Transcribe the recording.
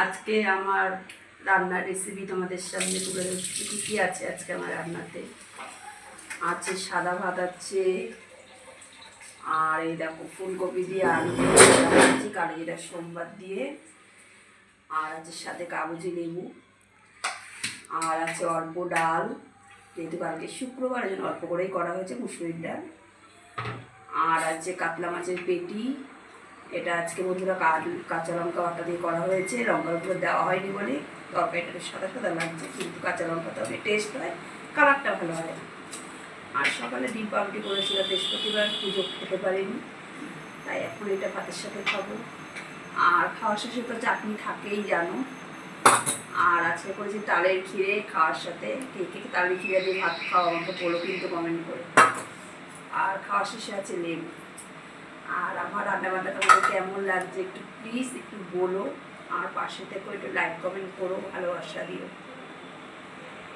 আজকে আমার রান্নার রেসিপি তোমাদের সামনে তুলে ধরছি। কী কী আছে আজকে আমার রান্নাতে? আছে সাদা ভাত আছে, আর এই দেখো ফুলকপি দিয়ে আলু দিয়ে কালো জিরা সোমবার দিয়ে, আর আছে সাথে কাগজি লেবু, আর আছে অল্প ডাল, যেহেতু কালকে শুক্রবার জন্য অল্প করেই করা হয়েছে মুসুরির ডাল, আর আছে কাতলা মাছের পেটি। এটা আজকে বন্ধুরা কাঁচা লঙ্কা বাটা দিয়ে করা হয়েছে, লঙ্কার উপরে দেওয়া হয়নি বলে তরকারিটা সাদা সাদা লাগছে, কিন্তু কাঁচা লঙ্কা তবে টেস্ট হয়, কালারটা ভালো হয়। আর সকালে ডিম পাউরুটি করেছিল, বৃহস্পতিবার পুজো খেতে পারিনি, তাই এখন এটা ভাতের সাথে খাবো। আর খাওয়ার শেষে তো চাটনি থাকেই জানো। আর আজকে করেছি তালের ক্ষীরে খাওয়ার সাথে। কে কে তালের ক্ষীরে দিয়ে ভাত খাওয়া আমাকে বলো কিন্তু কমেন্ট করে। আর খাওয়ার শেষে আছে লেবু। আর আমার রান্নাবান্না তোমাদের কেমন লাগছে একটু প্লিজ একটু বলো, আর পাশে থেকে একটু লাইক কমেন্ট করো, ভালোবাসা দিও।